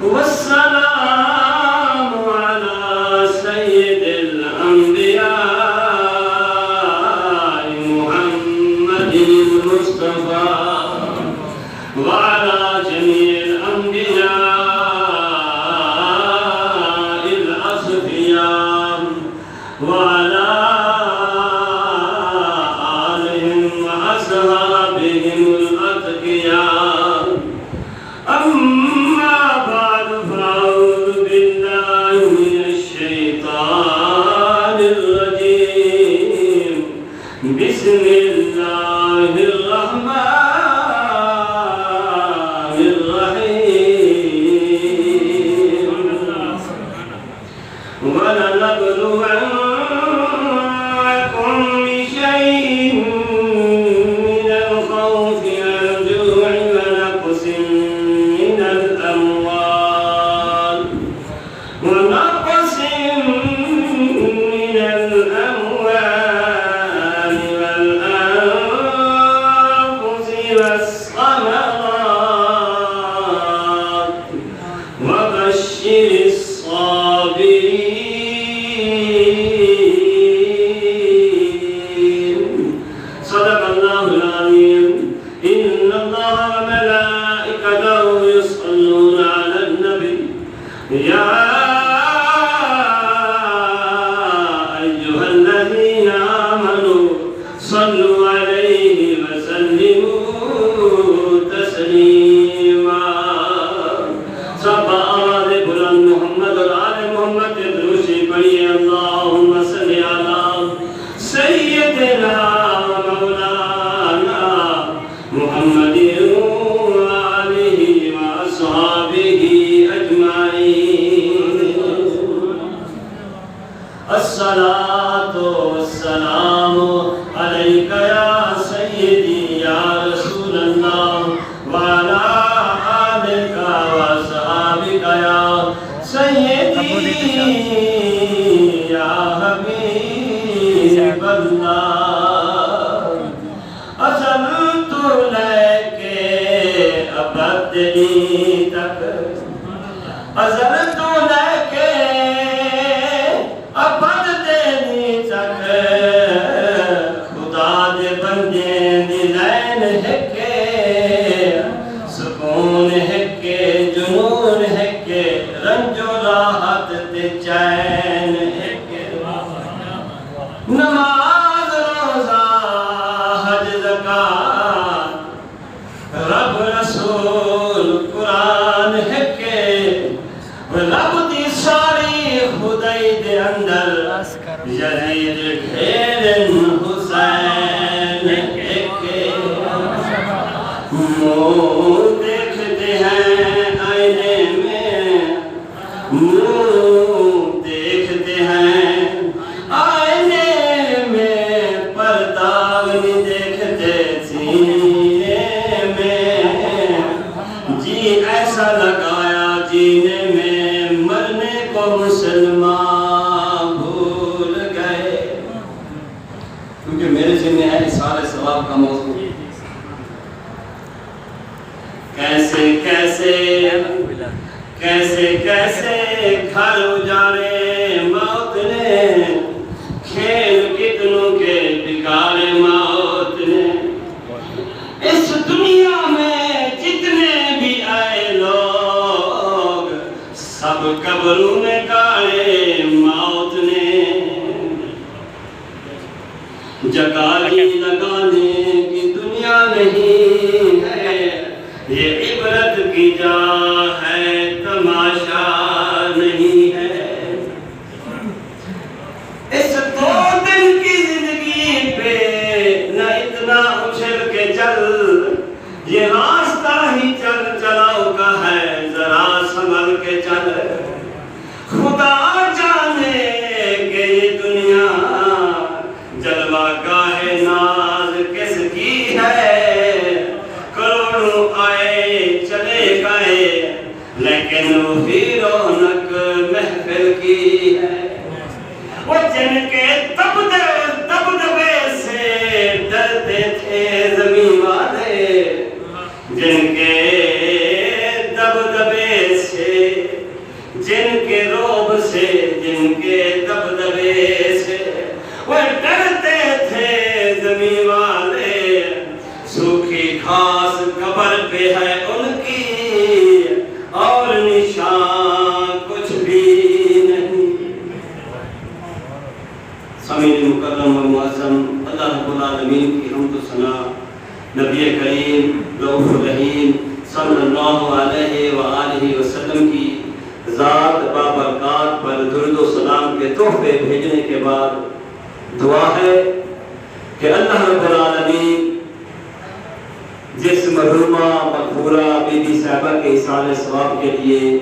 والسلام على سيد الأنبياء محمد المصطفى وعلى جميع الأنبياء الأصفياء وعلى آلهم وأصحابهم الأتقياء. أما بعد فأعوذ بالله من الشيطان الرجيم. بسم الله الرحمن الرحيم. ولنبلونكم بشيء من الخوف والجوع ونقص من الأموال والأنفس والثمرات وبشر الصابرين. صدق الله العظيم. إن الله وملائكته يصلون على النبي يا أيها الذين آمنوا صلوا عليه وسلموا تسليما. سب آواز بلند محمد اور آل محمد دروشی پڑھیے. اللہم صلی علی سیدنا مولانا محمد وآلہ وأصحابہ أجمعین. الصلاة والسلام عليك يا سيدي يا رسول الله وعلى آلك وأصحابك يا سيدي يا حبيب الله. أصلت لك أبدني تك أصلت لك أبدني تك. خدا دے بندے دی لین ہے کہ سکون ہے کہ جنون ہے کہ رنج و راحت تے چین ہے کہ نماز روزہ حج زکات رب رسول قرآن ہے کہ رب دی ساری خدائی دے اندر یزید گھیرن حسین ہے کہ منہ دیکھتے ہیں آئینے میں منہ دیکھتے ہیں آئینے میں پرداغ نہیں دیکھتے سینے میں. جی ایسا لگایا جینے میں مرنے کو مسلمان بھول گئے. کیونکہ میرے ذمہ ہے اِسال ثواب کا موضوع. کیسے کیسے کیسے کیسے گھر اجاڑے موت نے. کھیل کتنوں کے بگاڑے موت نے. اس دنیا میں جتنے بھی آئے لوگ سب قبروں میں گاڑے موت نے. جگالی لگانے کی دنیا نہیں ہے. یہ عبرت کی جا ہے تماشا نہیں ہے. اس 2 دن کی زندگی پہ نہ اتنا اچھل کے چل. یہ راستہ ہی چل چلاؤ کا ہے ذرا سنبھل کے چل. خدا جانے کہ یہ دنیا جلوہ گاہ ناز کس کی ہے. کروڑوں آئے چلے گئے لیکن وہی رونق محفل کی ہے. وہ جن کے دبدبے سے ڈرتے تھے زمین والے. جن کے دبدبے سے جن کے روب سے، جن کے دبدبے سے وہ ڈرتے تھے زمین والے، سوکھی گھاس قبر پہ ہے ان کی اور نشان کچھ بھی نہیں۔ سامعین مکرم و معظم، اللہ رب العالمین کی حمد و ثنا، نبی کریم رؤوف الرحیم صلی اللہ علیہ وآلہ وسلم کی ذات بابرکات پر درود و سلام کے تحفے بھیجنے کے بعد دعا ہے کہ اللہ رب العالمین جس مرحومہ مغفورہ بی بی صاحبہ کے ایصال ثواب کے لیے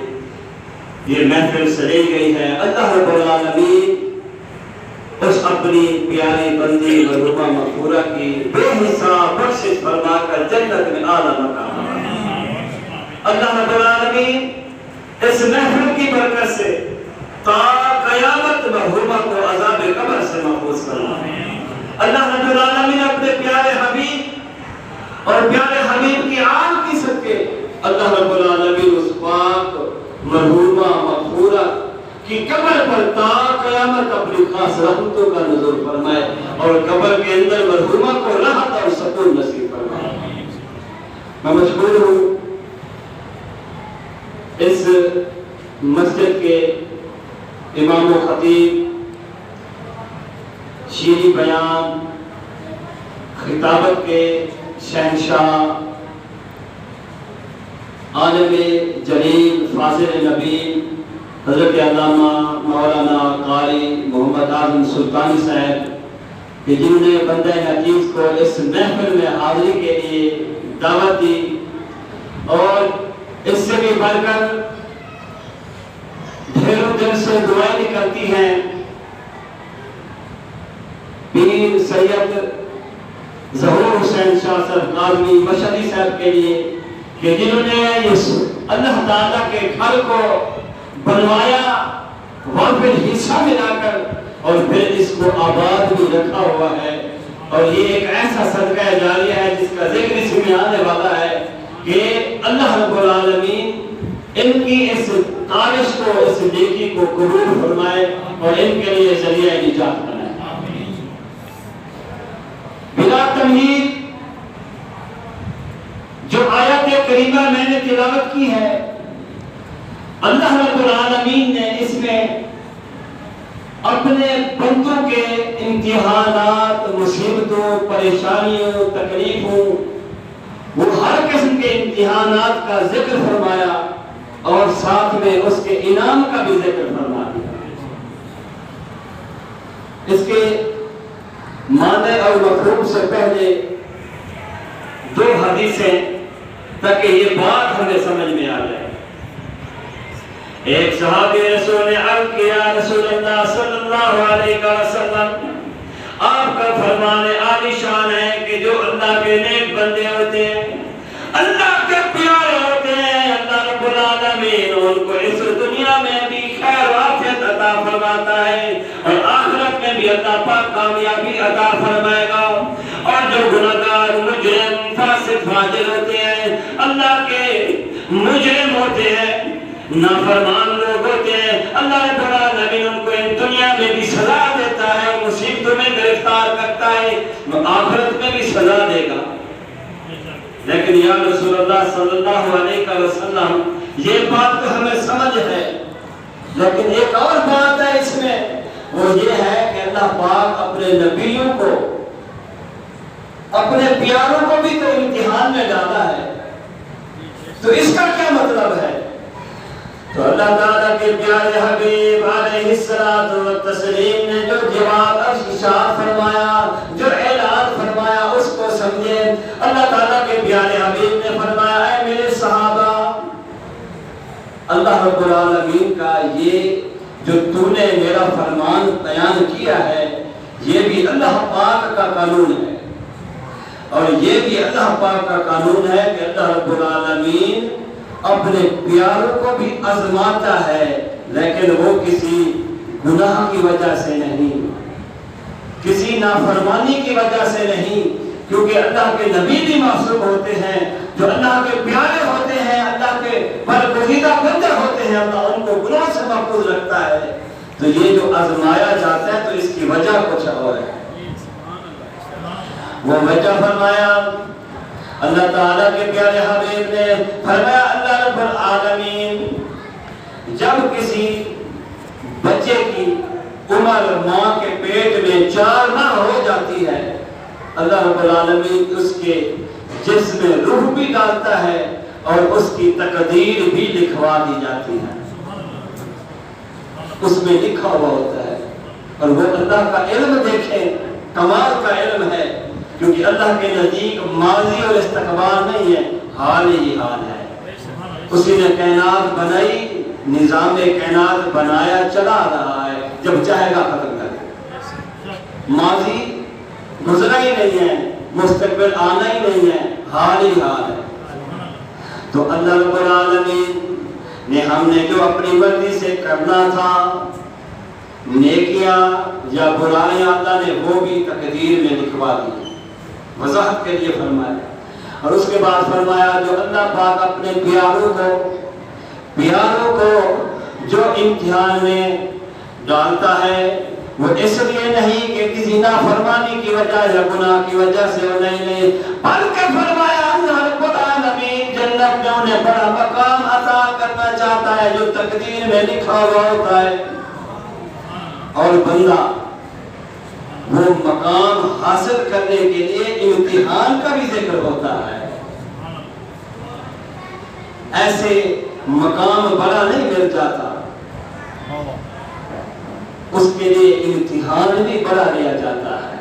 یہ محفل سجائی گئی ہے، اللہ رب العالمین اس اپنی پیاری بندی مرحومہ مغفورہ کی بے حساب بخشش فرما کر جنت میں اعلیٰ مقام۔ اللہ رب العالمین اس محفل کی برکت سے تا قیامت مرحومہ کو عذاب قبر سے محفوظ فرمائے۔ اللہ رب العالمین اپنے پیارے حبیب اور پیارے حبیب کی آن کی صدقے اللہ رب العالمین اس پاک مرحومہ مغفورہ کی قبر پر تا قیامت اپنی خاص رحمتوں کا نزول فرمائے اور قبر کے اندر مرحومہ کو راحت اور سکون نصیب فرمائے۔ میں مشغول ہوں اس مسجد کے امام و خطیب شیریں بیان خطابت کے شہنشاہ عالم جلیل فاضل نبی حضرت علامہ مولانا قاری محمد اعظم سلطانی صاحب کہ جنہوں نے بندہ حدیث کو اس محفل میں حاضری کے لیے دعوت دی، اور اس سے بھی بڑھ کر ڈھیروں دن سے دعائیں نکلتی ہیں پیر سید ظہور حسین شاہ صاحب قاضی مشہدی صاحب کے لیے کہ جنہوں نے اس اللہ تعالیٰ کے گھر کو بنوایا وقف حصہ ملا کر اور پھر اس کو آباد بھی رکھا ہوا ہے، اور یہ ایک ایسا صدقہ جاریہ ہے جس کا ذکر اس میں آنے والا ہے کہ اللہ رب العالمین ان کی اس کاوش کو، اس نیکی کو قبول فرمائے اور ان کے لیے ذریعہ نجات بنائے۔ بلا تمہید جو آیت کریمہ میں نے تلاوت کی ہے، اللہ رب العالمین نے اس میں اپنے بندوں کے امتحانات، مصیبتوں، پریشانیوں، تکلیفوں، وہ ہر قسم کے امتحانات کا ذکر فرمایا اور ساتھ میں اس کے انعام کا بھی ذکر فرما دیا۔ اس کے معنی اور مفہوم سے پہلے دو حدیثیں تاکہ یہ بات ہمیں سمجھ میں آ جائے۔ ایک صحابی رسول نے عرض کیا، رسول اللہ صلی اللہ علیہ وسلم آپ کا فرمان عالی شان ہے کہ جو اللہ کے نیک بندے ہوتے ہیں، اللہ کے پیارے ہوتے ہیں، اللہ رب العالمین ان کو اس دنیا میں بھی خیر و عافیت عطا فرماتا ہے اور آخرت میں بھی اللہ پاک کامیابی عطا فرمائے گا۔ اور جو گناہگار، مجرم، فاسق، فاجر ہوتے ہیں، اللہ کے مجرم ہوتے ہیں، نافرمان لوگ ہوتے ہیں، اللہ رب العالمین ان کو ان دنیا میں بھی سزا دیتا ہے، مصیبتوں میں گرفتار کرتا ہے، آخرت میں بھی سزا دے گا۔ لیکن یا رسول اللہ صلی اللہ علیہ وسلم یہ بات تو ہمیں سمجھ ہے، لیکن ایک اور بات ہے اس میں، وہ یہ ہے کہ اللہ پاک اپنے نبیوں کو، اپنے پیاروں کو بھی تو امتحان میں ڈالا ہے، تو اس کا کیا مطلب ہے؟ تو اللہ تعالیٰ کے پیارے حبیب علیہ السلام نے جو جواب ارشاد فرمایا، جو اعلان فرمایا، اس کو سمجھے۔ اللہ تعالیٰ کے پیارے حبیب نے فرمایا، اے میرے صحابہ، اللہ رب العالمین کا یہ جو تو نے میرا فرمان بیان کیا ہے، یہ بھی اللہ پاک کا قانون ہے، اور یہ بھی اللہ پاک کا قانون ہے کہ اللہ رب العالمین اپنے پیاروں کو بھی آزماتا ہے، لیکن وہ کسی گناہ کی وجہ سے نہیں، کسی نافرمانی کی وجہ سے نہیں، کیونکہ اللہ کے نبی بھی معصوم ہوتے ہیں، جو اللہ کے پیارے ہوتے ہیں، اللہ کے برگزیدہ بندے ہوتے ہیں، اللہ ان کو گناہ سے محفوظ رکھتا ہے۔ تو یہ جو آزمایا جاتا ہے تو اس کی وجہ کچھ اور ہے۔ وہ وجہ فرمایا اللہ تعالیٰ کے پیارے حبیب نے فرمایا اللہ رب العالمین جب کسی بچے کی عمر ماں کے پیٹ میں 4 ماہ ہو جاتی ہے، اللہ رب العالمین اس کے جسم میں روح بھی ڈالتا ہے اور اس کی تقدیر بھی لکھوا دی جاتی ہے، اس میں لکھا ہوا ہوتا ہے۔ اور وہ اللہ کا علم دیکھیں، کمال کا علم ہے، کیونکہ اللہ کے نزدیک ماضی اور استقبال نہیں ہے، حال ہی حال ہے۔ اسی نے کائنات بنائی، نظام کائنات بنایا، چلا رہا ہے، جب چاہے گا ختم کر دے۔ ماضی گزرا ہی نہیں ہے، مستقبل آنا ہی نہیں ہے، حال ہی حال ہے۔ تو اللہ رب العالمین نے ہم نے جو اپنی مرضی سے کرنا تھا، نیکیاں یا برائیاں، اللہ نے وہ بھی تقدیر میں لکھوا دی، وضاحت کے لیے فرمایا۔ اور اس کے بعد فرمایا جو اللہ پاک اپنے پیاروں کو جو امتحان میں ڈالتا ہے وہ اس لیے نہیں کہ کسی نافرمانی کی وجہ یا گناہ کی وجہ سے وہ نہیں، بلکہ فرمایا اللہ رب العالمین جنت میں انہیں بڑا مقام عطا کرنا چاہتا ہے جو تقدیر میں لکھا ہوا ہوتا ہے، اور بندہ وہ مقام حاصل کرنے کے لیے امتحان کا بھی ذکر ہوتا ہے۔ ایسے مقام بڑا نہیں مل جاتا، اس کے لیے امتحان بھی بڑا لیا جاتا ہے۔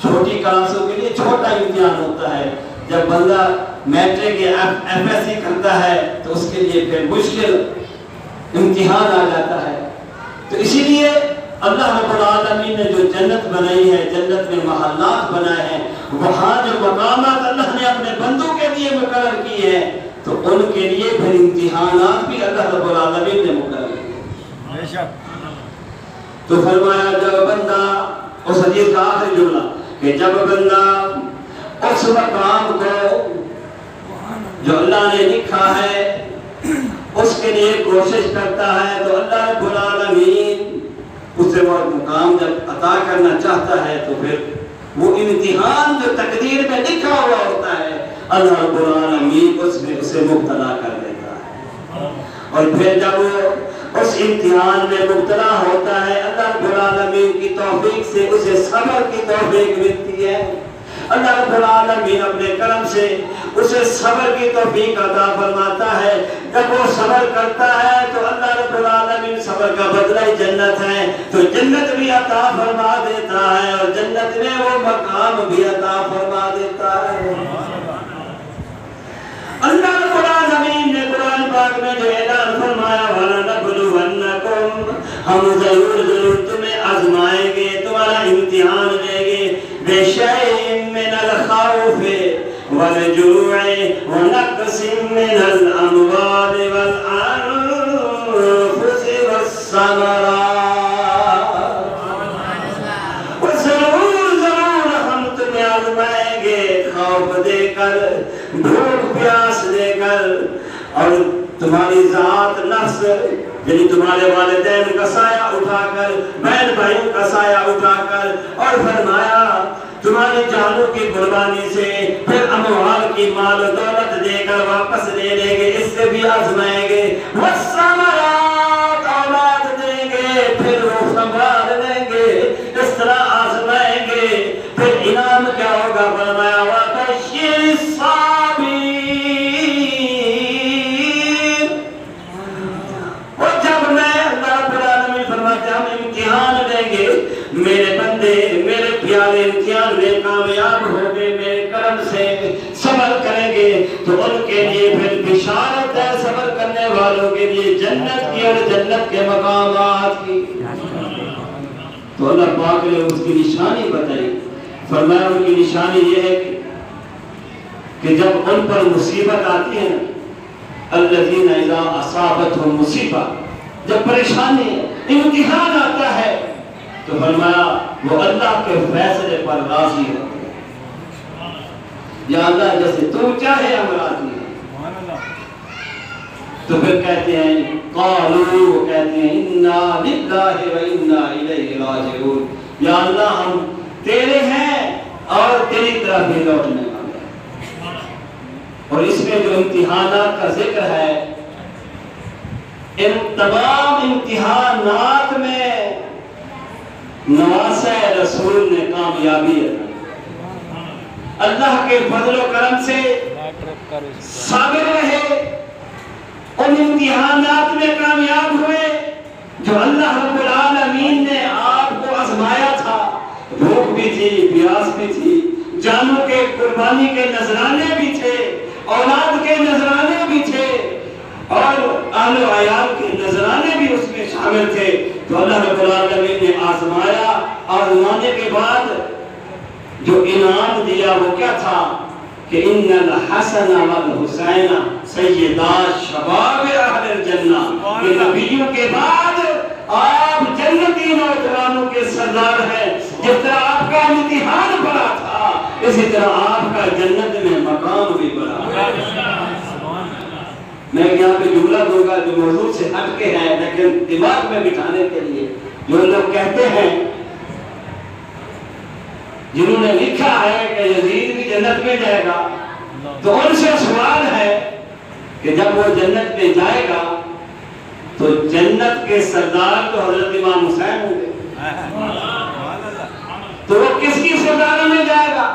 چھوٹی کلاسوں کے لیے چھوٹا امتحان ہوتا ہے، جب بندہ میٹرک یا ایف ایس سی کرتا ہے تو اس کے لیے پھر مشکل امتحان آ جاتا ہے۔ تو اسی لیے اللہ رب العالمین نے جو جنت بنائی ہے، جنت میں محلات بنائے ہیں، وہاں جو مقامات اللہ نے اپنے بندوں کے لیے مقرر کیے ہیں، تو ان کے لیے پھر امتحانات بھی اللہ رب العالمین نے مقرر کیے۔ تو فرمایا جب بندہ، اس حدیث کا آخری جملہ کہ جب بندہ اس مقام کو جو اللہ نے لکھا ہے اس کے لیے کوشش کرتا ہے، تو اللہ رب العالمین اسے وہ مقام جب عطا کرنا چاہتا ہے تو پھر وہ امتحان جو تقدیر میں لکھا ہوا ہوتا ہے اللہ رب العالمین اس میں اسے مبتلا کر دیتا ہے۔ اور پھر جب وہ اس امتحان میں مبتلا ہوتا ہے اللہ رب العالمین کی توفیق سے اسے صبر کی توفیق ملتی ہے۔ اللہ رب العالمین اپنے کرم سے اسے صبر کی توفیق عطا فرماتا ہے۔ جب وہ صبر کرتا ہے تو اللہ رب العالمین صبر کا بدلہ جنت ہے، تو جنت بھی عطا فرما دیتا ہے اور جنت میں وہ مقام بھی عطا فرما دیتا ہے۔ اللہ رب العالمین نے قرآن پاک میں جو اعلان فرمایا وَلَنَبْلُوَنَّكُمْ، ہم ضرور تمہیں آزمائیں گے، تمہارا امتحان لیں گے، بِشَيْءٍ مِّنَ الْخَوْفِ وَالْجُوعِ وَنَقْصٍ مِّنَ الْأَمْوَالِ وَالْأَنفُسِ وَالثَّمَرَاتِ۔ ضرور ہم تمہیں آزمائیں گے، خوف دے کر، بھوک پیاس دے کر، اور تمہاری ذات نفس یعنی تمہارے والدین کا سایہ اٹھا کر، بہن بھائیوں کا سایہ اٹھا کر، اور فرمایا تمہاری جانوں کی قربانی سے، پھر اموال کی مال و دولت دے کر واپس لے لیں گے، اس سے بھی آزمائیں گے، والثمرات اولاد دیں گے، پھر وہ سنبھال لیں گے، اس طرح آزمائیں گے، پھر انعام کیا ہوگا؟ فرمایا وَبَشِّرِ الصَّابِرِينَ۔ اور جب میں اللہ رب العالمین فرماتے ہم امتحان لیں گے، میرے بندے میرے پیارے امتحان میں کامیاب ہو گئے، میرے کرم سے صبر کریں گے تو ان کے لیے پھر بشارت ہے، صبر کرنے والوں کے لیے جنت کی اور جنت کے مقامات کی۔ تو اللہ پاک نے اس کی نشانی بتائی، فرمایا ان کی نشانی یہ ہے کہ جب ان پر مصیبت آتی ہے، الذین اذا اصابتهم مصیبہ، جب پریشانی امتحان آتا ہے تو فرمایا وہ اللہ کے فیصلے پر راضی ہوتے ہیں۔ یا اللہ جیسے تو چاہے ہم راضی ہیں۔ تو پھر کہتے ہیں قالوا، کہتے ہیں انا للہ و انا الیہ راجعون، یا اللہ ہم تیرے ہیں اور تیری طرف ہی لوٹنے والے ہیں۔ اور اس میں جو امتحانات کا ذکر ہے، ان تمام امتحانات میں نواسہ رسول نے کامیابی ہے۔ اللہ کے فضل و کرم سے صابر رہے، ان امتحانات میں کامیاب ہوئے جو اللہ رب العالمین نے آپ کو آزمایا تھا۔ بھوک بھی تھی، پیاس بھی تھی، جانوں کے قربانی کے نذرانے بھی تھے، اولاد کے نذرانے بھی تھے، اور اہل و عیال کے نذرانے بھی اس میں شامل تھے۔ تو اللہ رب العالمین نے آزمایا، آزمانے کے بعد جو انعام دیا وہ کیا تھا کہ ان الحسن والحسین سیدا شباب اہل الجنہ، کہ نبیوں کے بعد آپ جنتی نوجوانوں کے سردار ہیں۔ جس طرح آپ کا امتحان بڑا تھا، اسی طرح آپ کا جنت میں مقام بھی بڑا۔ میں یہاں پہ جملہ دوں گا جو موضوع سے ہٹ کے ہے، لیکن دماغ میں بٹھانے کے لیے۔ جو لوگ کہتے ہیں، جنہوں نے لکھا ہے کہ یزید بھی جنت میں جائے گا، تو ان سے سوال ہے کہ جب وہ جنت میں جائے گا تو جنت کے سردار تو حضرت امام حسین ہوں گے، تو وہ کس کی سرداروں میں جائے گا؟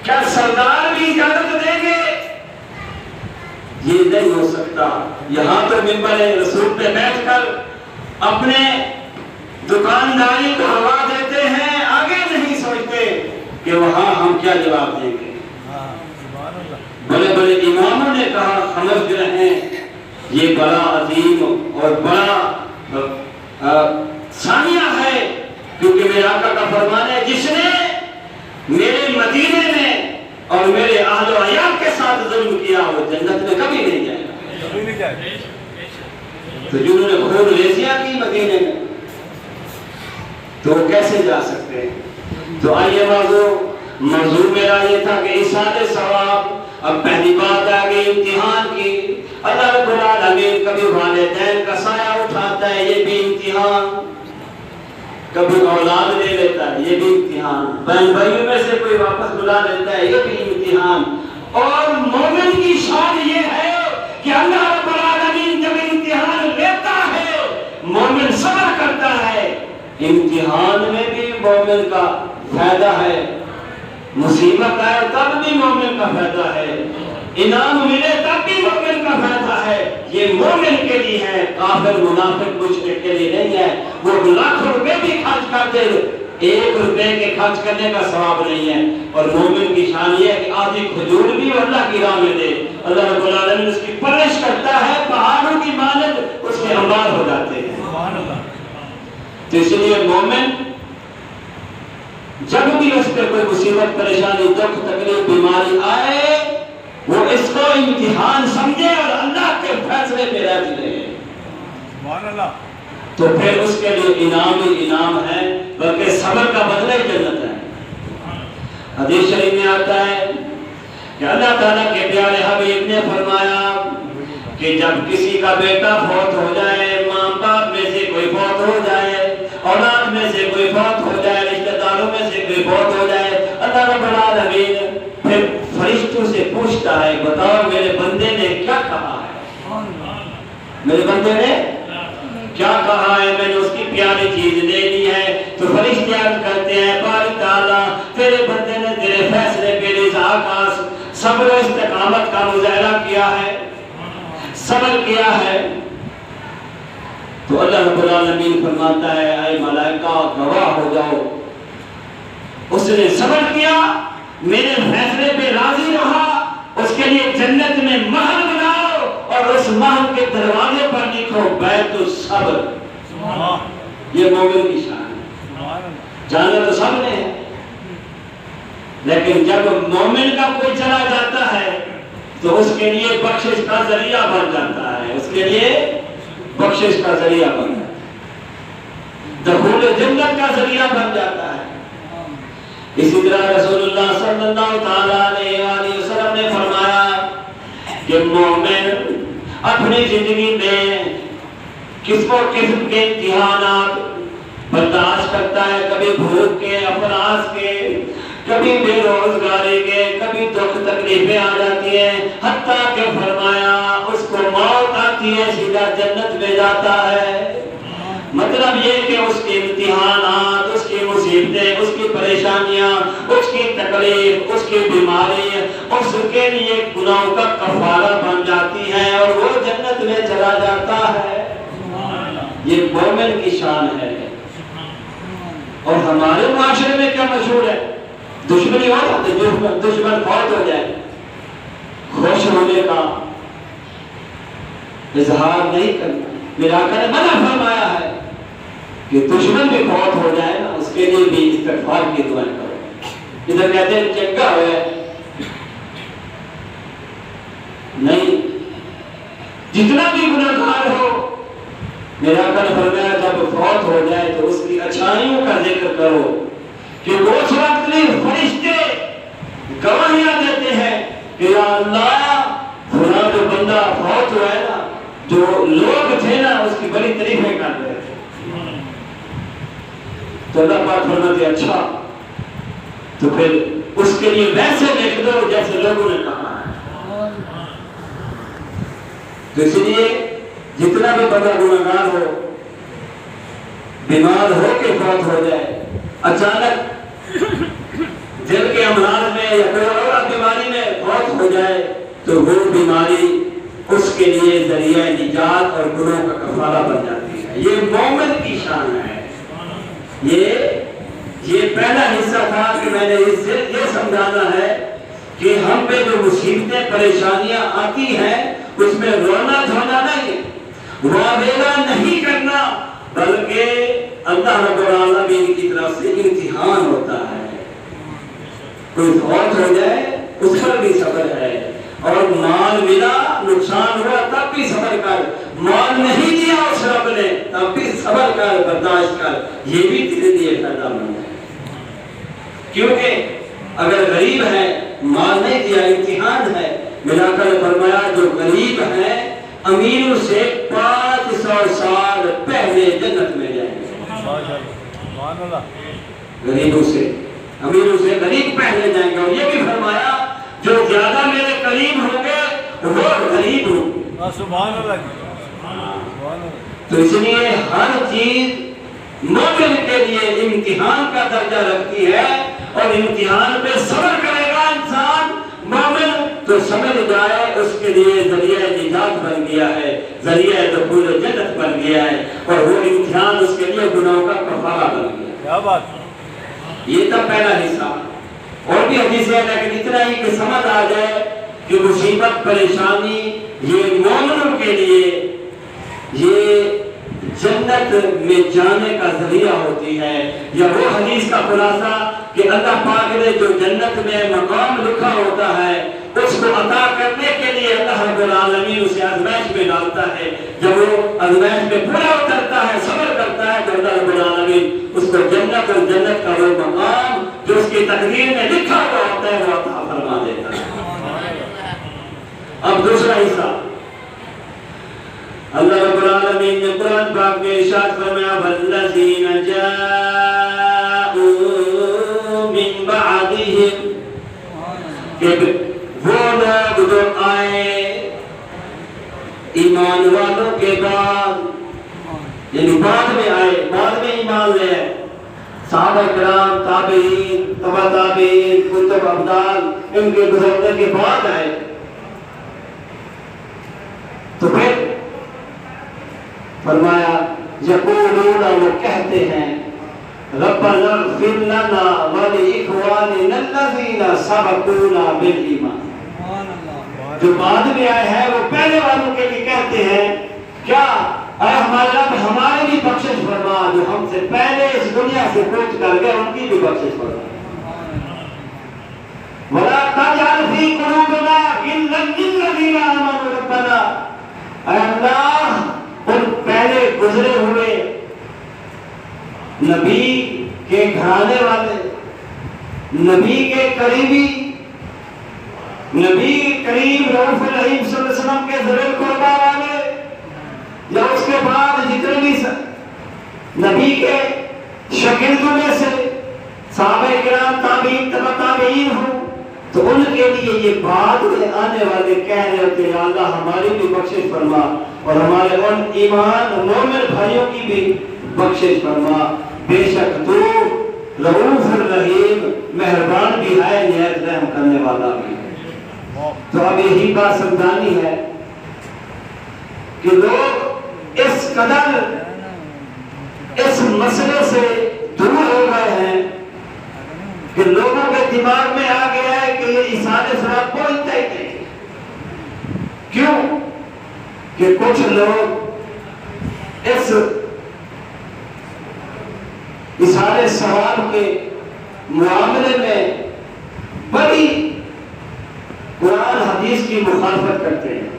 کیا سردار بھی اجازت دیں گے؟ یہ نہیں ہو سکتا۔ یہاں تو منبر رسول پہ بیٹھ کر اپنے دکانداری کو ہوا دیتے ہیں، آگے نہیں سوچتے کہ وہاں ہم کیا جواب دیں گے۔ بڑے بڑے اماموں نے کہا سمجھ رہے ہیں یہ بڑا عظیم اور بڑا ثانیہ ہے، کیونکہ میرے آقا کا فرمان ہے جس نے میرے مدینے میں اور میرے اہل و عیال کے ساتھ ظلم کیا وہ جنت میں کبھی نہیں جائے گا۔ تو جنہوں نے خون ریزیاں کی مدینے میں، تو وہ کیسے جا سکتے ہیں؟ تو آئیے موضوع میرا یہ تھا کہ ایصال ثواب۔ اب پہلی بات آ گئی امتحان کی۔ اللہ رب العالمین کبھی والدین کا سایہ اٹھاتا ہے، یہ بھی امتحان، کبھی اولاد لے لیتا ہے، یہ بھی امتحان، بہن بھائیوں میں سے کوئی واپس بلا لیتا ہے، یہ بھی امتحان۔ اور مومن کی شان یہ ہے کہ اللہ رب العالمین جب امتحان لیتا ہے مومن صبر کرتا ہے۔ امتحان میں بھی مومن کا فائدہ ہے، مصیبت آئے تب بھی مومن کا فائدہ ہے، انعام ملے تب بھی مومن کا فائدہ ہے۔ یہ مومن کے لیے ہے، کافر منافق مشرک کے لیے نہیں ہے۔ وہ لاکھوں روپے بھی خرچ کر دے، 1 روپے کے خرچ کرنے کا ثواب نہیں ہے۔ اور مومن کی شان یہ ہے کہ آدھی کھجور بھی اللہ کی راہ میں دے، اللہ رب العالمین اس کی پرورش کرتا ہے، پہاڑوں کی مانند اس کے انبار ہو جاتے ہیں۔ تو اس لیے مومن جب بھی اس پر کوئی مصیبت، پریشانی، دکھ، تکلیف، بیماری آئے وہ اس کو امتحان سمجھے اور اللہ کے فیصلے پہ راضی رہے، تو پھر اس کے لیے انعام ہی انعام ہے، بلکہ صبر کا بدلہ ہی جنت ہے۔ حدیث شریف میں آتا ہے کہ اللہ تعالیٰ کے پیارے حبیب نے فرمایا کہ جب کسی کا بیٹا فوت ہو جائے، ماں باپ میں سے کوئی فوت ہو جائے، اولاد میں سے کوئی فوت ہو جائے، رشتہ داروں میں سے کوئی فوت ہو جائے، اللہ رب العالمین پھر فرشتوں سے پوچھتا ہے بتاؤ میرے بندے نے کیا کہا ہے، میرے بندے نے کیا کہا ہے، میں نے اس کی پیاری چیز دے دی ہے۔ تو فرشتے عرض کرتے ہیں باری تعالیٰ تیرے بندے نے تیرے فیصلے پہ رضا کا صبر و استقامت کا مظاہرہ کیا ہے، صبر کیا ہے۔ تو اللہ رب العالمین فرماتا ہے اے ملائکہ گواہ ہو جاؤ، اس نے صبر کیا، میرے فیصلے پہ راضی رہا، اس کے لیے جنت میں محل بناؤ اور اس محل کے دروازے پر لکھو بیت الصبر۔ یہ مومن کی شان ہے، جانا تو سب نے ہے، لیکن جب مومن کا کوئی چلا جاتا ہے تو اس کے لیے بخشش کا ذریعہ بن جاتا ہے، اس کے لیے بخشش کا ذریعہ بن جاتا ہے، دخول جنت کا ذریعہ بن جاتا ہے۔ اسی طرح رسول اللہ صلی اللہ تعالیٰ علیہ وآلہ وسلم نے فرمایا کہ مومن اپنی زندگی میں قسم و قسم کے امتحانات برداشت کرتا ہے، کبھی بھوک کے، افراز کے، کبھی بے روزگاری کے، کبھی دکھ تکلیفیں آ جاتی ہیں، حتیٰ کہ فرمایا اس کو موت آتی ہے سیدھا جنت میں جاتا ہے۔ مطلب یہ کہ اس کے امتحانات، اس کی مصیبتیں، اس کی پریشانیاں، اس کی تکلیف، اس کی بیماری اس کے لیے گناہوں کا کفارہ بن جاتی ہے اور وہ جنت میں چلا جاتا ہے۔ یہ مومن کی شان ہے۔ اور ہمارے معاشرے میں کیا مشہور ہے؟ دشمنی ہو جاتی، دشمن فوت ہو جائے، خوش ہونے کا اظہار نہیں کرنا۔ میرا آقا نے منع فرمایا ہے کہ دشمن بھی فوت ہو جائے نا، اس کے لیے بھی استغفار کی دعائیں کرو۔ ادھر کہتے ہیں چنگا ہے نہیں، جتنا بھی گناہگار ہو، میرا آقا نے فرمایا جب فوت ہو جائے تو اس کی اچھائیوں کا ذکر کرو، کہ وہ اس وقت نہیں فرشتے گواہیاں دیتے ہیں کہ یا اللہ فلاں جو بندہ فوت ہوا ہے نا، جو لوگ تھے نا اس کی بڑی تعریفیں کر رہے تھے، تو اللہ پاک فرماتے اچھا تو پھر اس کے لیے ویسے لکھ دو جیسے لوگوں نے کہا ہے۔ تو اس لیے جتنا بھی بندہ گناہگار ہو، بیمار ہو کے فوت ہو جائے، اچانک دل کے امراض میں یا کوئی اور بیماری میں فوت ہو جائے، تو وہ بیماری اس کے لیے ذریعہ نجات اور گناہوں کا کفارہ بن جاتی ہے۔ یہ مومن کی شان ہے۔ یہ پہلا حصہ تھا کہ میں نے اس سے یہ سمجھانا ہے کہ ہم پہ جو مصیبتیں پریشانیاں آتی ہیں اس میں رونا دھونا نہیں، واویلا نہیں کرنا، بلکہ اللہ رب العالمین کی طرف سے امتحان ہوتا ہے۔ کوئی فوت ہو جائے اس پر بھی صبر ہے، اور مال ملا نقصان ہوا تب بھی صبر کر، مال نہیں دیا اس رب نے تب بھی صبر کر، برداشت کر، یہ بھی تیرے لیے فائدہ مند ہے۔ کیونکہ اگر غریب ہے، مال نہیں دیا، امتحان ہے، میرا آقا نے فرمایا جو غریب ہے امیروں سے 500 سال پہلے جنت میں جائیں گے۔ غریبوں سے، امیروں سے غریب پہلے جائیں گے، اور یہ بھی فرمایا جو زیادہ میرے قریب ہوں گے وہ غریب ہوں گے۔ سبحان اللہ۔ تو اس لیے ہر چیز مومن کے لیے امتحان کا درجہ رکھتی ہے، اور امتحان پہ صبر کرے گا انسان مومن تو سمجھ جائے اس کے لیے ذریعہ نجات بن گیا ہے، ذریعہ دخول جنت بن گیا ہے، اور وہ امتحان اس کے لیے گناہوں کا کفارہ بن گیا۔ کیا بات! یہ تھا پہلا حصہ۔ اور بھی حدیث ہے لیکن اتنا ہی کہ سمجھ آ جائے کہ مصیبت پریشانی یہ مومنوں کے لیے یہ جنت میں جانے کا ذریعہ ہوتی ہے، یا وہ حدیث کا خلاصہ کہ اللہ پاک نے جو جنت میں مقام لکھا ہوتا ہے اس کو عطا کرنے کے لیے اللہ رب العالمین اسے آزمائش میں ڈالتا ہے۔ جب وہ آزمائش میں پورا اترتا ہے، صبر کرتا ہے، تو اللہ رب العالمین اس کو جنت اور جنت کا وہ مقام جو اس کی تقدیر میں لکھا ہوا ہوتا ہے وہ عطا فرما دیتا ہے۔ اب دوسرا حصہ اللہ رب العالمین نے قرآن پاک میں ارشاد فرمایا والذین جاءوا من بعدہم، کہ وہ لوگ جو آئے ایمان والوں کے بعد، یعنی بعد میں آئے، بعد میں ایمان لے آئے، صحابہ کرام، تابعین، تبع تابعین، کتب ابدال، ان کے گزرنے کے بعد آئے، تو پھر فرمایا یقولون، وہ کہتے ہیں ربنا اغفر لنا ولإخواننا الذین سبقونا بالایمان۔ جو بعد میں آئے ہیں وہ پہلے والوں کے لیے کہتے ہیں کیا اے ہمارے رب ہماری بھی بخشش فرما، جو ہم سے پہلے اس دنیا سے کوچ کر گئے ان کی بھی بخشش فرما۔ وَلَا تَجْعَلْ فِي قُلُوبِنَا غِلًّا لِّلَّذِينَ آمَنُوا رَبَّنَا، اے اللہ ان پہلے گزرے ہوئے نبی کے گھرانے والے نبی کے قریبی نبی کریم رؤوف رحیم صلی اللہ علیہ وسلم کے ذویل قربا والے یا اس کے بعد جتنے بھی نبی کے شاگردوں میں سے صحابہ کرام تابعین تبع تابعین ہوں تو ان کے لیے یہ بعد میں آنے والے کہہ رہے ہوتے ہیں اللہ ہماری بھی بخشش فرما اور ہمارے ان ایمان مومن بھائیوں کی بھی بخشش فرما، بے شک تو رؤوف الرحیم مہربان بھی ہے نہایت رحم کرنے والا بھی ہے۔ تو اب یہی بات سمجھانی ہے کہ لوگ اس قدر اس مسئلے سے دور ہو گئے ہیں کہ لوگوں کے دماغ میں آ گیا ہے کہ یہ ایصال ثواب پہنچتا ہی نہیں۔ کیوں کہ کچھ لوگ اس ایصال ثواب کے معاملے میں بڑی قرآن حدیث کی مخالفت کرتے ہیں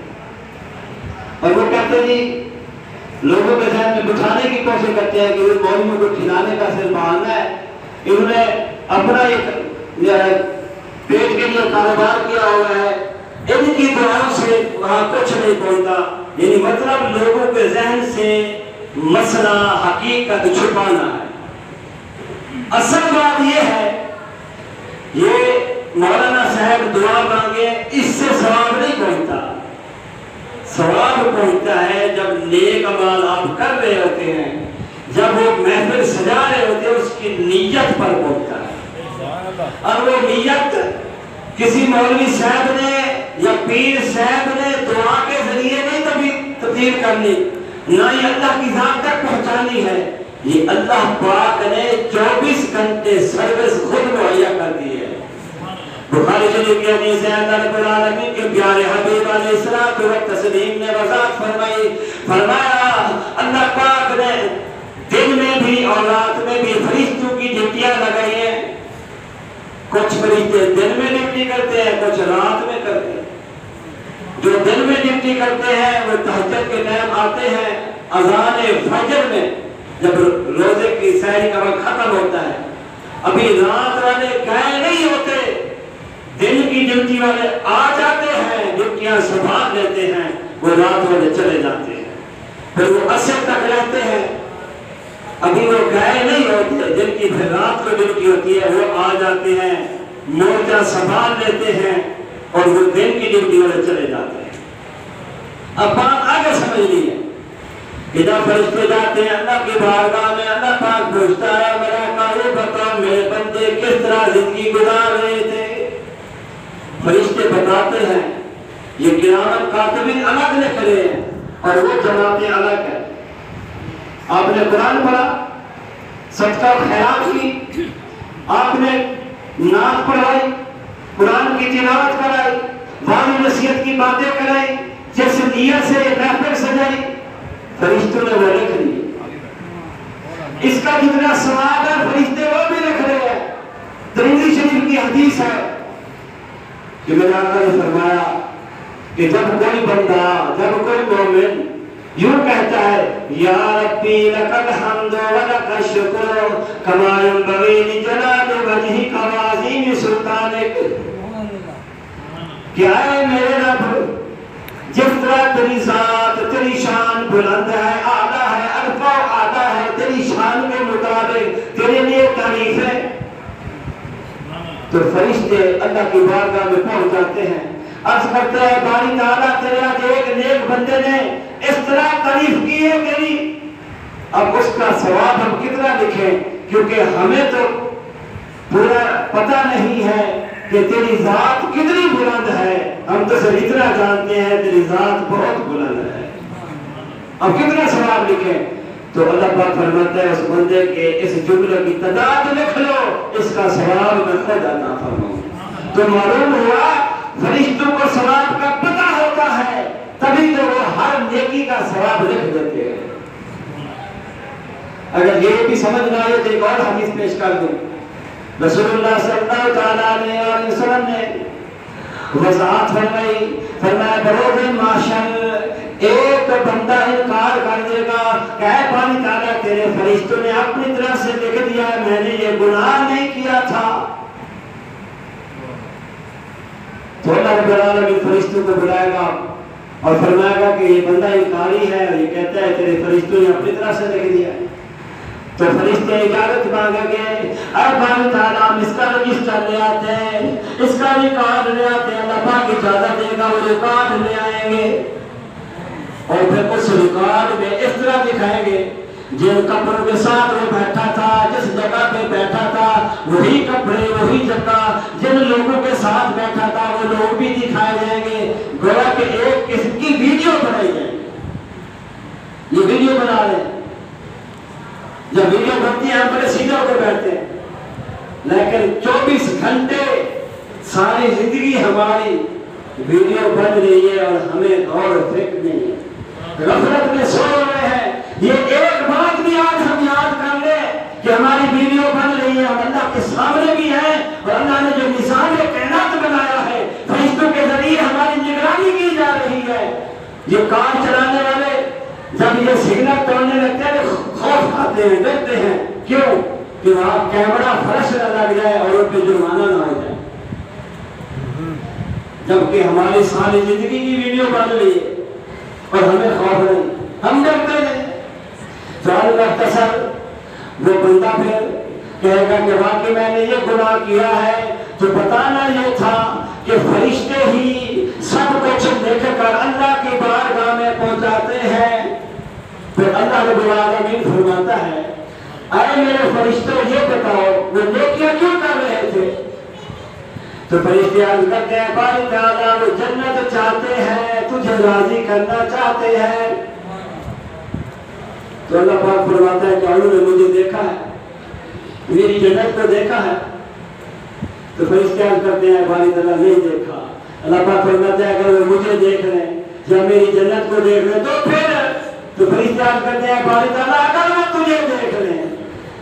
اور وہ کہتے ہیں جی لوگوں کے ذہن میں بٹھانے کی کوشش کرتے ہیں کہ وہ مولویوں کو کھلانے کا صرف بہانہ ہے، انہوں نے اپنا ایک پیٹ کے لیے کاروبار کیا ہوا ہے، ان کی دعاؤں سے وہاں کچھ نہیں پہنچتا۔ یعنی مطلب لوگوں کے ذہن سے مسئلہ حقیقت چھپانا ہے۔ اصل بات یہ ہے یہ مولانا صاحب دعا مانگے اس سے ثواب نہیں پہنچتا، ثواب پہنچتا ہے جب نیک اعمال آپ کر رہے ہوتے ہیں، جب وہ محفل سجا رہے ہوتے ہیں اس کی نیت پر پہنچتا ہے۔ اور وہ نیت کسی مولوی صاحب نے یا پیر صاحب نے دعا کے ذریعے نہیں تبدیل کرنی، نہ ہی اللہ کی ذات تک پہنچانی ہے، یہ اللہ پاک نے 24 گھنٹے سروس خود مہیا کر دی ہے۔ بخاری شریف کی حدیث ہے اللہ رب العالمین کے پیارے حبیب علیہ الصلوۃ والتسلیم نے وضاحت فرمائی، فرمایا اللہ پاک نے دن میں بھی اور رات میں بھی فرشتوں کی ڈیوٹیاں لگائی ہیں۔ کچھ فرشتے دن میں ڈیوٹی کرتے ہیں، کچھ رات میں کرتے ہیں۔ جو دن میں ڈیوٹی کرتے ہیں وہ تہجد کے ٹائم آتے ہیں، اذان فجر میں جب روزے کی سحری کا وقت ختم ہوتا ہے، ابھی رات والے گئے نہیں ہوتے، دن کی ڈیوٹی والے آ جاتے ہیں، ڈیوٹیاں سنبھال لیتے ہیں، وہ رات والے چلے جاتے ہیں، پھر وہ عصر تک رہتے ہیں، ابھی وہ گئے نہیں ہوتے، جن کی پھر رات کو ڈیوٹی ہوتی ہے وہ آ جاتے ہیں، مورچہ سنبھال لیتے ہیں اور وہ دن کی ڈیوٹی والے چلے جاتے ہیں۔ اب بات آگے سمجھ لیجیے کہ جب فرشتے جاتے ہیں اللہ کی بارگاہ میں، اللہ پاک پوچھتا ہے ملائکہ یہ بتاؤ میرے بندے کس طرح زندگی گزار رہے تھے؟ فرشتے بتاتے ہیں یہ قیامت کاتبین الگ لکھ رہے ہیں اور وہ جماعتیں الگ ہیں۔ آپ نے قرآن پڑھا، صدقہ خیرات کی، آپ نے نعت پڑھائی، قرآن کی تلاوت کرائی، وعظ نصیحت کی باتیں کرائی، جس نیت سے محفل سجائی، فرشتوں نے وہ لکھ لی۔ اس کا جتنا ثواب ہے فرشتے وہ بھی لکھ رہے ہیں۔ ترمذی شریف کی حدیث ہے کہ میرے آقا نے فرمایا کہ جب کوئی بندہ، جب کوئی مومن یوں کہتا ہے یا ربی لک الحمد ولک الشکر کما ينبغی لجلال وجہک وعظیم سلطانک، کہ اے میرے رب جس طرح تیری ذات، تیری شان بلند ہے، اعلیٰ ہے، ارفع و اعلیٰ ہے، تیری شان کے مطابق تیرے لیے تعریف ہے، تو فرشتے اللہ کی بارگاہ میں پہنچ جاتے ہیں، عرض کرتے ہیں باری تعالیٰ تیرے آج ایک نیک بندے نے اس طرح تعریف کی ہے تیری، اب اس کا ثواب ہم کتنا لکھیں، کیونکہ ہمیں تو پورا پتہ نہیں ہے کہ تیری ذات کتنی بلند ہے، ہم تو صرف اتنا جانتے ہیں تیری ذات بہت بلند ہے، اب کتنا ثواب لکھیں؟ تو اللہ پاک فرماتا ہے اس بندے کے اس جملے کی تعداد لکھ لو، اس کا ثواب میں خود عطا فرماؤں۔ تو معلوم ہوا فرشتوں کو ثواب کا پتہ ہوتا ہے، تبھی تو وہ ہر نیکی کا ثواب لکھ دیتے ہیں۔ اگر یہ بھی سمجھ نہ آئے تو ایک اور حدیث پیش کر دوں۔ رسول اللہ صلی اللہ علیہ وسلم نے وضاحت فرمائی، فرمایا بروز محشر ایک بندہ انکار کر دے گا کہ اے باری تعالیٰ تیرے فرشتوں نے اپنی طرف سے لکھ دیا ہے میں نے یہ گناہ نہیں کیا تھا، تو اللہ رب العالمین فرشتوں کو بلائے گا اور فرمائے گا کہ یہ بندہ انکاری ہے اور یہ کہتا ہے تیرے فرشتوں نے اپنی طرف سے لکھ دیا. تو فرشتے اجازت مانگیں گے اے باری تعالیٰ ہم اس کا رجسٹر لے آتے ہیں, اس کا ریکارڈ لے آتے ہیں. اللہ پاک اجازت دے گا, وہ ریکارڈ لے آئیں گے اور پھر اس ریکارڈ میں اس طرح دکھائیں گے جن کپڑوں کے ساتھ وہ بیٹھا تھا, جس جگہ پہ بیٹھا تھا وہی کپڑے وہی جگہ, جن لوگوں کے ساتھ بیٹھا تھا وہ لوگ بھی دکھائے جائیں گے. گویا کہ ایک قسم کی ویڈیو بنائی جائے گی. یہ ویڈیو بنا رہے ہیں, جب ویڈیو بنتی ہے ہم بڑے سیدھے ہو کے بیٹھتے ہیں, لیکن 24 گھنٹے ساری زندگی ہماری ویڈیو بن رہی ہے اور ہمیں غور و فکر نہیں ہے, غفلت میں سوئے ہوئے ہیں. یہ ایک بات بھی آج ہم یاد کر لیں کہ ہماری ویڈیو بن رہی ہے, ہم اللہ کے سامنے بھی ہیں اور اللہ نے جو نظام کائنات بنایا ہے فرشتوں کے ذریعے ہماری نگرانی کی جا رہی ہے. یہ کار چلانے والے جب یہ سگنل توڑنے لگتے ہیں خوف کھاتے ہیں, ڈرتے ہیں. کیوں؟ کہ وہاں کیمرہ فرش نہ لگ جائے اور ان پہ جرمانہ نہ ہو جائے, جبکہ ہماری ساری زندگی کی ویڈیو بن رہی ہے اور ہمیں خوف نہیں, ہم ڈرتے ہیں. مختصر وہ بندہ پھر کہے گا کہ واقعی میں نے یہ گناہ کیا ہے, تو بتانا یہ تھا کہ فرشتے ہی سب کچھ لکھ کر اللہ کی بارگاہ میں پہنچاتے ہیں. پھر اللہ رب العالمین فرماتا ہے اے میرے فرشتوں یہ بتاؤ وہ نیکیاں کیوں کر رہے تھے؟ تو فرشتے عرض کرتے ہیں باری تعالیٰ وہ جنت چاہتے ہیں, تجھے راضی کرنا چاہتے ہیں. تو اللہ پاک فرماتا ہے کہ انہوں نے مجھے دیکھا ہے, میری جنت کو دیکھا ہے. تو فرشتے عرض کرتے ہیں باری تعالیٰ نہیں دیکھا. اللہ پاک فرماتا ہے اگر وہ مجھے دیکھ رہے ہیں یا میری جنت کو دیکھ رہے ہیں تو پھر, تو فرشتے عرض کرتے ہیں باری تعالیٰ اگر وہ تجھے دیکھ رہے ہیں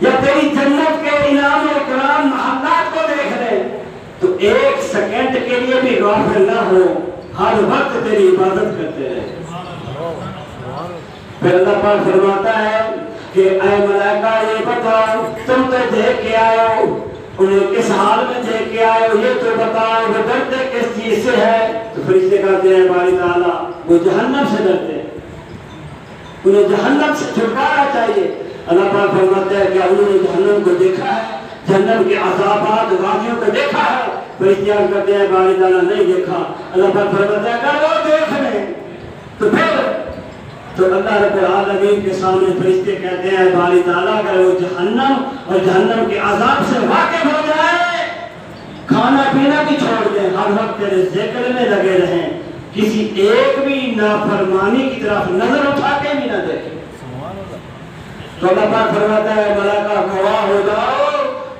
یا تیری جنت کے انعام و اکرام محلات کو دیکھ رہے ہیں تو ایک سیکنڈ کے لیے بھی غافل نہ ہو, ہر وقت تیری عبادت کرتے رہے. پھر اللہ پاک فرماتا ہے کہ اے ملائکہ یہ بتاؤ تم تو دیکھ کے آئے ہو, انہیں کس حال میں دیکھ کے آئے ہو یہ تو بتاؤ, وہ ڈرتے کس چیز سے ہے؟ تو فرشتے کہتے ہیں باری تعالیٰ وہ جہنم سے ڈرتے ہیں, انہیں جہنم سے چھٹکارا چاہیے. اللہ پاک فرماتا ہے کہ انہوں نے جہنم کو دیکھا ہے, جہنم کے عذابات وادیوں کو دیکھا ہے. فرشتے عرض کرتے ہیں باری تعالیٰ نہیں دیکھا. اللہ پاک فرماتا ہے اگر وہ دیکھ لیں تو پھر, تو اللہ رب العالمین کے سامنے فرشتے کہتے ہیں باری تعالیٰ اگر وہ جہنم اور جہنم کے عذاب سے واقف ہو جائے, کھانا پینا بھی چھوڑ دیں, ہر وقت تیرے ذکر میں لگے رہیں, کسی ایک بھی نافرمانی کی طرف نظر اٹھا کے بھی نہ دیکھیں. تو اللہ پاک فرماتا ہے ملائکہ گواہ ہو جاؤ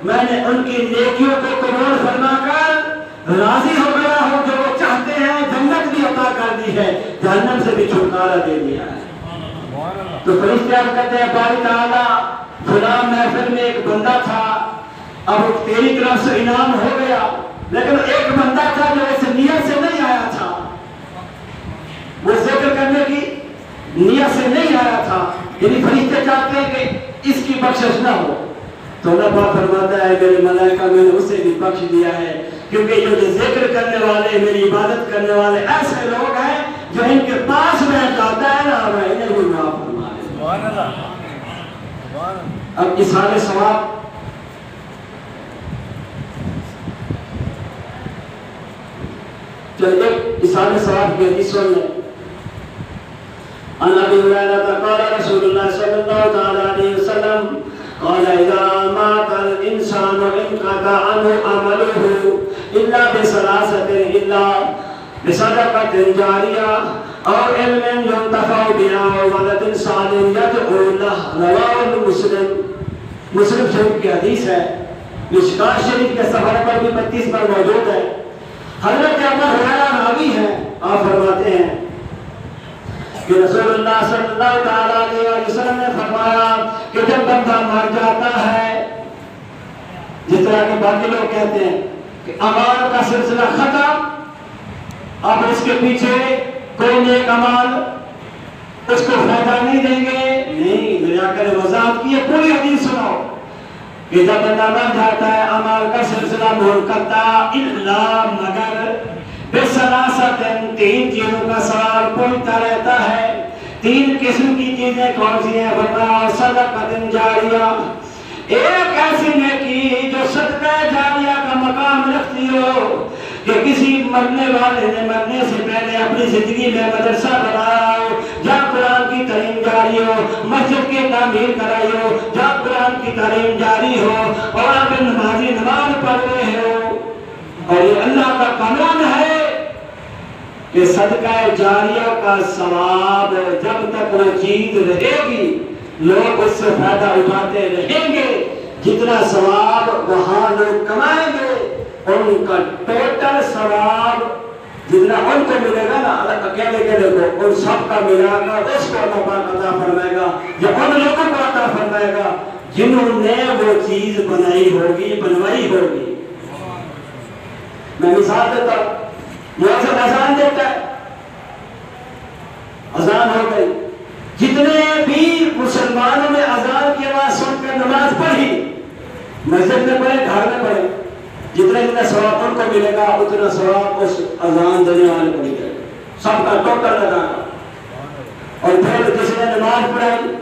میں نے ان کی نیکیوں کو قبول فرما کر راضی ہو گیا ہوں, جو وہ چاہتے ہیں جنت بھی عطا کر دی ہے, جہنم سے بھی چھٹکارا دے دیا ہے. تو فرشتے عرض کرتے ہیں باری تعالیٰ فلاں محفل میں ایک بندہ تھا, اب تیری طرف سے انعام ہو گیا, لیکن ایک بندہ تھا جو اس نیت سے نہیں آیا تھا, وہ ذکر کرنے کی نیت سے نہیں آیا تھا, یعنی فرشتے چاہتے ہیں کہ اس کی بخشش نہ ہو. تو اللہ پاک فرماتا ہے میرے ملائکہ میں نے اسے بھی بخش دیا ہے, کیونکہ یہ جو ذکر کرنے والے میری عبادت کرنے والے ایسے لوگ ہیں جو ان کے پاس بیٹھ جاتا ہے نا, میں انہیں بھی معاف فرما دے. اب اظہار ثواب, چل ایک اظہار ثواب کی حدیث سن لیں. عن ابي هريره قال رسول الله صلى الله عليه وسلم قال اذا مات الانسان انقطع عنه عمله الا بثلاثه الا بصدقه جاريه او علم ينتفع به او ولد صالح يدعو له. رواه مسلم. مسلم شریف کی حدیث ہے, مشکات شریف کے صفحہ پر بھی 32 پر موجود ہے. حضرت ابو ہریرہ راوی ہیں, آپ فرماتے ہیں کہ رسول اللہ صلی اللہ تعالیٰ علیہ وسلم نے فرمایا کہ جب بندہ مر جاتا ہے, جس طرح کے باقی لوگ کہتے ہیں کہ اعمال کا سلسلہ ختم, اب اس کے پیچھے کوئی نیک اعمال اس کو فائدہ نہیں دیں گے. نہیں, میرے آقا نے وضاحت کی ہے, پوری حدیث سنو کہ جب بندہ مر جاتا ہے اعمال کا سلسلہ منقطع الا مگر بسلاسۃ، تین چیزوں کا سوال پوچھتا رہتا ہے۔ تین قسم کی چیزیں کون سی ہیں؟ فرمایا صدقۃ جاریہ، ایک ایسی نیکی جو صدقہ جاریہ کا مقام رکھتی ہو کہ کسی مرنے والے نے مرنے سے پہلے اپنی زندگی میں مدرسہ بنایا ہو، جہاں قرآن کی تعلیم جاری ہو، مسجد کی تعمیر کرائی ہو، جہاں قرآن کی تعلیم جاری ہو، اور آپ نمازی نماز پڑھ رہے ہو۔ اور یہ اللہ کا قانون ہے کہ صدقہ جاریہ کا ثواب جب تک وہ چیز رہے گی لوگ اس سے فائدہ اٹھاتے رہیں گے، جتنا ثواب وہاں لوگ کمائیں گے ان کا ٹوٹل ثواب جتنا ان کو ملے گا نا اکیلے اکیلے کو، ان سب کا ملا کر اس کو اللہ پاک عطا فرمائے گا، یا ان لوگوں کو عطا فرمائے گا جنہوں نے وہ چیز بنائی ہوگی، بنوائی ہوگی۔ میں مثال دیتا ہوں، مؤذن اذان دیتا ہے، اذان ہو گئی، جتنے بھی مسلمانوں نے اذان کی آواز سن کر نماز پڑھی، مسجد میں پڑھے، گھر میں پڑھے، جتنا ثواب ان کو ملے گا اتنا ثواب اس اذان دینے والے کو ملے گا، سب کا ٹوٹل لگا۔ اور پھر جس نے نماز پڑھائی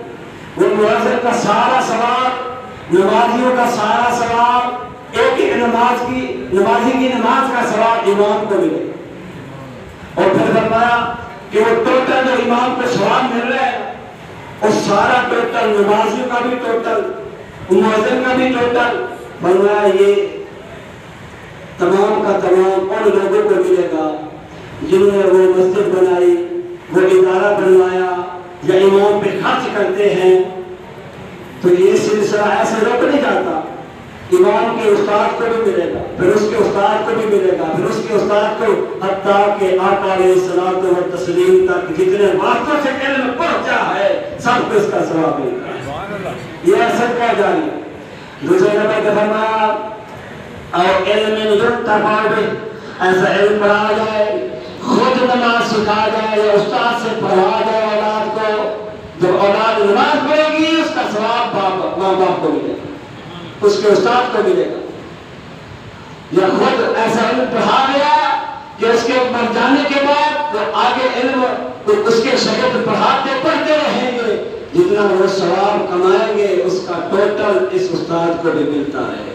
وہ مؤذن کا سارا ثواب، نمازیوں کا سارا ثواب، ایک ایک نمازی کی نماز کا ثواب امام کو ملے گا۔ اور پھر فرمایا کہ وہ ٹوٹل جو امام کو ثواب مل رہا ہے اور سارا ٹوٹل نمازیوں کا بھی ٹوٹل، مؤذن کا بھی ٹوٹل، فرمایا یہ تمام کا تمام ان لوگوں کو ملے گا جنہوں نے وہ مسجد بنائی، وہ ادارہ بنوایا، یا امام پہ خرچ کرتے ہیں۔ تو یہ سلسلہ ایسے رک نہیں جاتا، امام کے استاد کو بھی ملے گا، پھر اس کے استاد کو بھی ملے گا، پھر اس کے استاد کو، حتیٰ کہ آقا علیہ الصلوۃ والتسلیم تک جتنے واسطوں سے علم پہنچا ہے سب کو اس کا ثواب ملتا ہے۔ یہ صدقہ جاریہ۔ دوسرے نمبر پہ فرمایا اور علم ينتفع به، ایسا علم پڑھا جائے، خود نماز سکھا جائے یا استاد سے پڑھا جائے اولاد کو، جب اولاد نماز پڑھے گی اس کا ثواب ماں باپ کو ملے گا، اس کے استاد کو ملے گا۔ یا خود ایسا علم پڑھا گیا کہ اس کے مر جانے کے بعد وہ آگے علم اس کے شاگرد پڑھتے رہیں گے، جتنا وہ ثواب کمائیں گے اس کا ٹوٹل اس استاد کو بھی ملتا ہے۔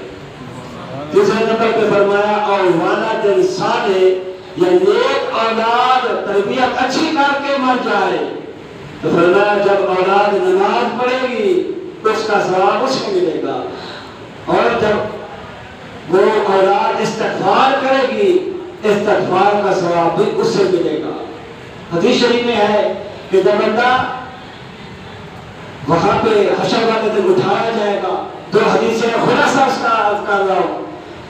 تیسرے نمبر پہ فرمایا اور والد صالح، یا نیک اولاد تربیت اچھی کر کے مر جائے، تو فرمایا جب اولاد نماز پڑھے گی اس کا ثواب اس کو ملے گا، اور جب وہ اولاد استغفار کرے گی استغفار کا ثواب بھی اس سے ملے گا۔ حدیث شریف میں ہے کہ جب بندہ وہاں پہ حشر والے دن اٹھایا جائے گا، تو حدیث خلاصہ اس کا عرض کر رہا ہوں،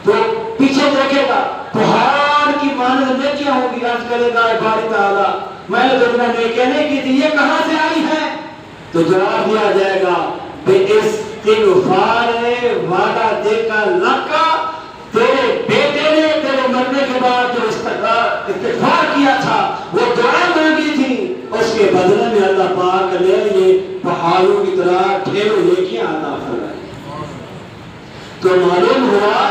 تو پیچھے دیکھے گا پہاڑ کی مانند نیکیاں ہوں گی، عرض کرے گا باری تعالیٰ میں نے تو اتنا نیکیاں نہیں کی تھی، یہ کہاں سے آئی ہے؟ تو جواب دیا جائے گا بے استغفار وعدہ دے کر لکا، تیرے بیٹے نے تیرے مرنے کے بعد جو استغفار کیا تھا، وہ دعا مانگی تھی، اس کے بدلے میں اللہ پاک نے یہ پہاڑوں کی طرح ڈھیروں نیکیاں عطا فرمائی۔ تو معلوم ہوا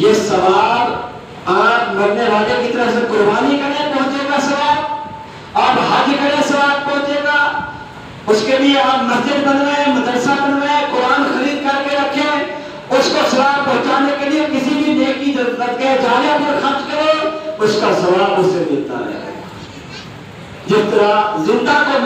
یہ ثواب آپ مرنے والے کی طرف سے قربانی کریں پہنچے گا ثواب، آپ حج کریں ثواب پہنچے گا، اس کے لیے آپ مسجد بنوائیں، مدرسہ بنوائیں، قرآن خرید کر کے رکھیں، اس کو ثواب پہنچانے کے لیے کسی بھی نیکی صدقہ جاریہ پر خرچ کرو، اس کا ثواب اسے ملتا ہے۔ جس طرح زندہ کو